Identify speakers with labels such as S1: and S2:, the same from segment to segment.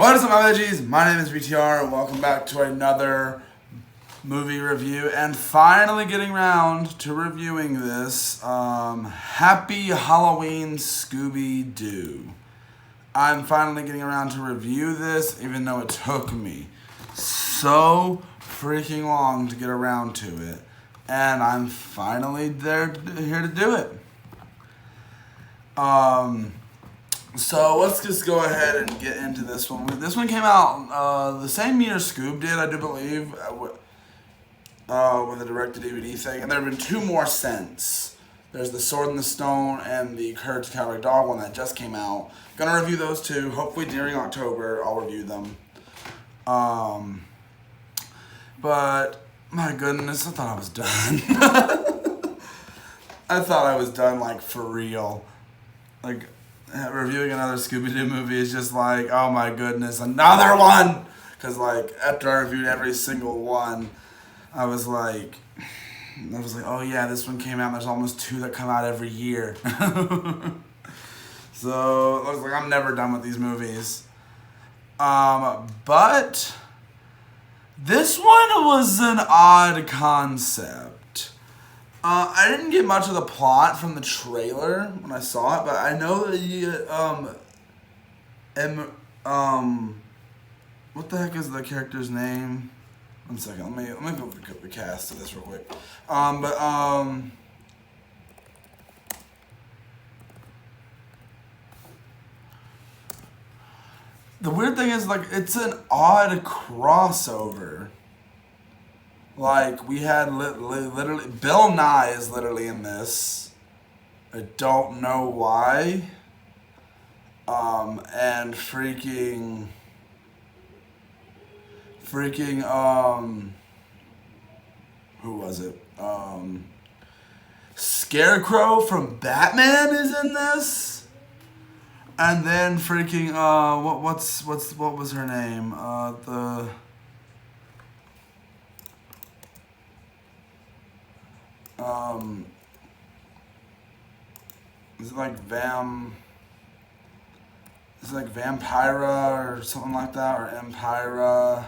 S1: What is up, my veggies? My name is BTR, and welcome back to another movie review, and finally getting around to reviewing this Happy Halloween Scooby-Doo. I'm finally getting around to review this, even though it took me so freaking long to get around to it, and I'm finally here to do it. So let's just go ahead and get into this one. This one came out the same year Scoob did, I do believe, with the direct-to-DVD thing. And there have been two more since. There's the Sword in the Stone and the Courage the Cowardly Dog one that just came out. Gonna review those two. Hopefully during October I'll review them. But my goodness, I thought I was done. I thought I was done, like, for real. Like, reviewing another Scooby-Doo movie is just like, oh my goodness, another one! Because, like, after I reviewed every single one, I was like, oh yeah, this one came out, there's almost two that come out every year. So, I was like, I'm never done with these movies. But this one was an odd concept. I didn't get much of the plot from the trailer when I saw it, but I know that what the heck is the character's name? One second, let me go pick up the cast of this real quick. The weird thing is, like, it's an odd crossover. Like, we had literally, Bill Nye is literally in this. I don't know why. And freaking, who was it? Scarecrow from Batman is in this. And then freaking, what was her name? Is it like Vampira or something like that, or Empira?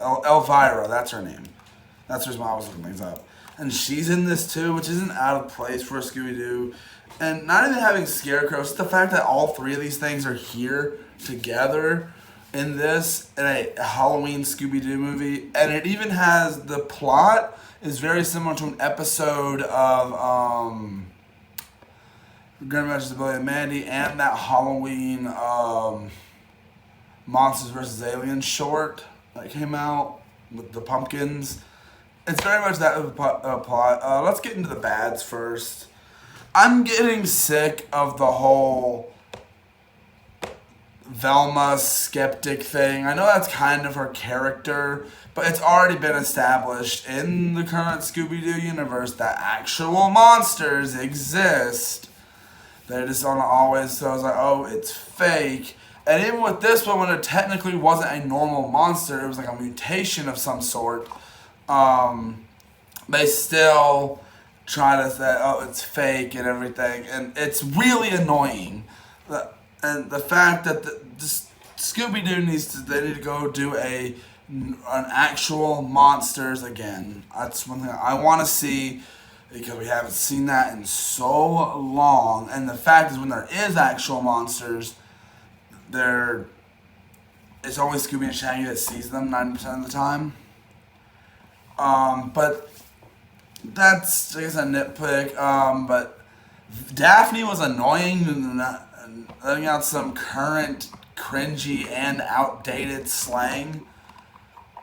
S1: Elvira, that's her name. That's the reason why I was looking things up. And she's in this too, which isn't out of place for a Scooby-Doo. And not even having Scarecrow, it's the fact that all three of these things are here together in a Halloween Scooby-Doo movie. And it even has, the plot is very similar to an episode of Grand Master's Ability of Mandy and that Halloween Monsters vs. Aliens short that came out with the pumpkins. It's very much that plot. Let's get into the bads first. I'm getting sick of the whole Velma skeptic thing. I know that's kind of her character, but it's already been established in the current Scooby-Doo universe that actual monsters exist. They just don't always, so I was like, oh, it's fake. And even with this one, when it technically wasn't a normal monster, it was like a mutation of some sort, they still try to say, oh, it's fake and everything. And it's really annoying. And the fact that Scooby-Doo they need to go do an actual monsters again. That's one thing I want to see, because we haven't seen that in so long. And the fact is, when there is actual monsters, it's always Scooby and Shaggy that sees them 90% of the time. But that's, I guess, a nitpick. But Daphne was annoying and letting out some current cringy and outdated slang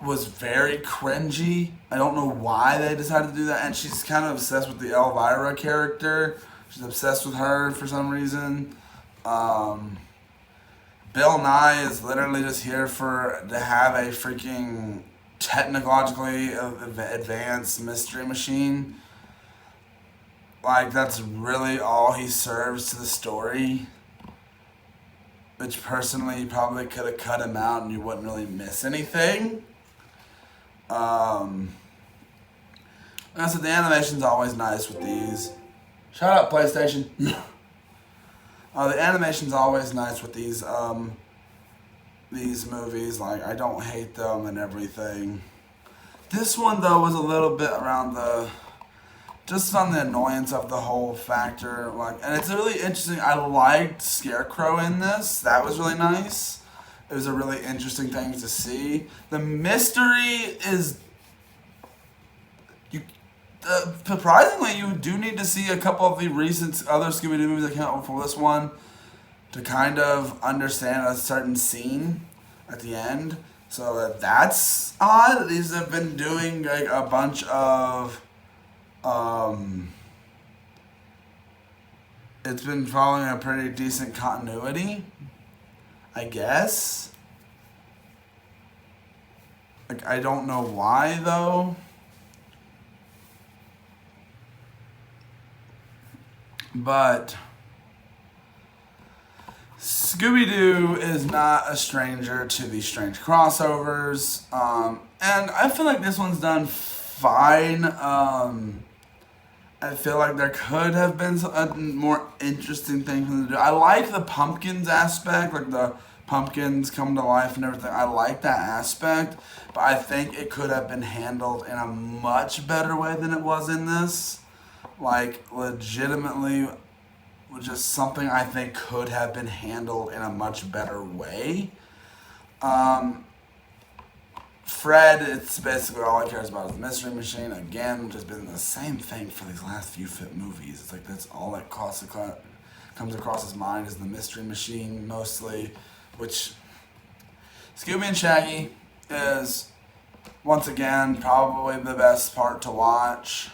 S1: was very cringy. I don't know why they decided to do that. And she's kind of obsessed with the Elvira character. She's obsessed with her for some reason. Bill Nye is literally just here to have a freaking technologically advanced mystery machine. Like, that's really all he serves to the story. Which, personally, you probably could have cut him out and you wouldn't really miss anything. Like I said, the animation's always nice with these. Shut up, PlayStation. The animation's always nice with these movies. Like, I don't hate them and everything. This one though was a little bit around just on the annoyance of the whole factor. Like, and it's really interesting. I liked Scarecrow in this. That was really nice. It was a really interesting thing to see. The mystery is, surprisingly, you do need to see a couple of the recent other Scooby-Doo movies that came out before this one to kind of understand a certain scene at the end. So that's odd. These have been doing like a bunch of, it's been following a pretty decent continuity, I guess. Like, I don't know why though. But Scooby-Doo is not a stranger to these strange crossovers. And I feel like this one's done fine. I feel like there could have been a more interesting thing for them to do. I like the pumpkins aspect, like the pumpkins come to life and everything. I like that aspect, but I think it could have been handled in a much better way than it was in this. Like, legitimately, just something I think could have been handled in a much better way. Fred, it's basically all he cares about is the Mystery Machine. Again, which has been the same thing for these last few movies. It's like that's all that comes across his mind is the Mystery Machine mostly, which Scooby and Shaggy is, once again, probably the best part to watch.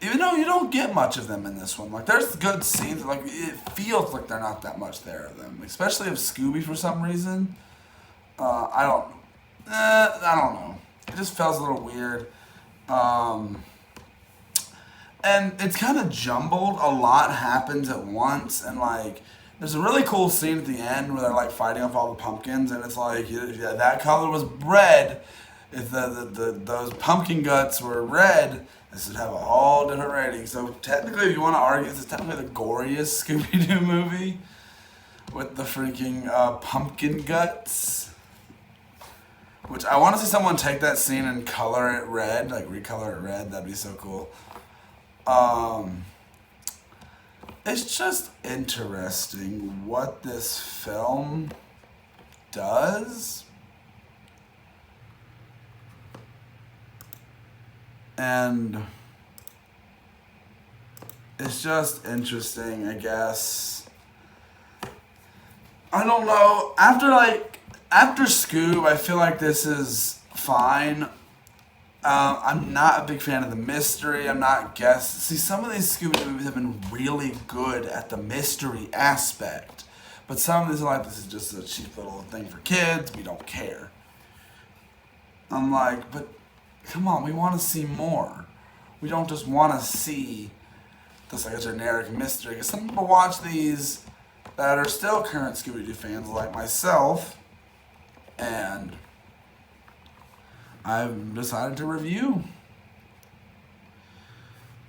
S1: Even though you don't get much of them in this one. Like, there's good scenes, like, it feels like they're not that much there of them. Especially of Scooby for some reason. I don't know. It just feels a little weird. And it's kind of jumbled. A lot happens at once, and like, there's a really cool scene at the end where they're like fighting off all the pumpkins, and it's like, yeah, that color was red. If those pumpkin guts were red, this would have a whole different rating. So technically, if you want to argue, this is technically the goriest Scooby-Doo movie with the freaking pumpkin guts. Which I want to see someone take that scene and color it red, like recolor it red. That'd be so cool. It's just interesting what this film does. And it's just interesting, I guess. I don't know. After Scoob, I feel like this is fine. I'm not a big fan of the mystery. See, some of these Scooby movies have been really good at the mystery aspect. But some of these are like, this is just a cheap little thing for kids. We don't care. I'm like, but come on, we want to see more. We don't just want to see just like a generic mystery. Because some people watch these that are still current Scooby-Doo fans like myself. And I've decided to review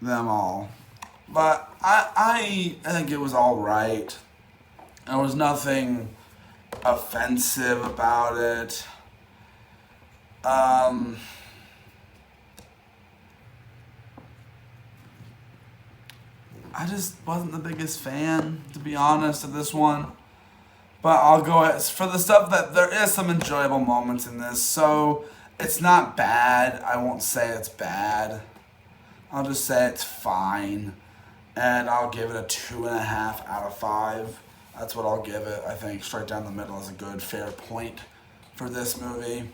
S1: them all. But I think it was alright. There was nothing offensive about it. I just wasn't the biggest fan, to be honest, of this one. But I'll go ahead. For the stuff that there is some enjoyable moments in this, so it's not bad. I won't say it's bad. I'll just say it's fine. And I'll give it a 2.5 out of 5. That's what I'll give it. I think straight down the middle is a good, fair point for this movie.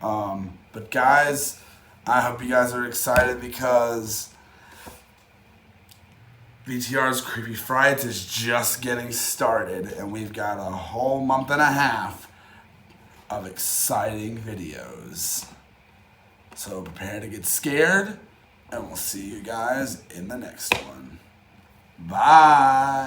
S1: But guys, I hope you guys are excited because VTR's Creepy Frights is just getting started, and we've got a whole month and a half of exciting videos. So prepare to get scared, and we'll see you guys in the next one. Bye!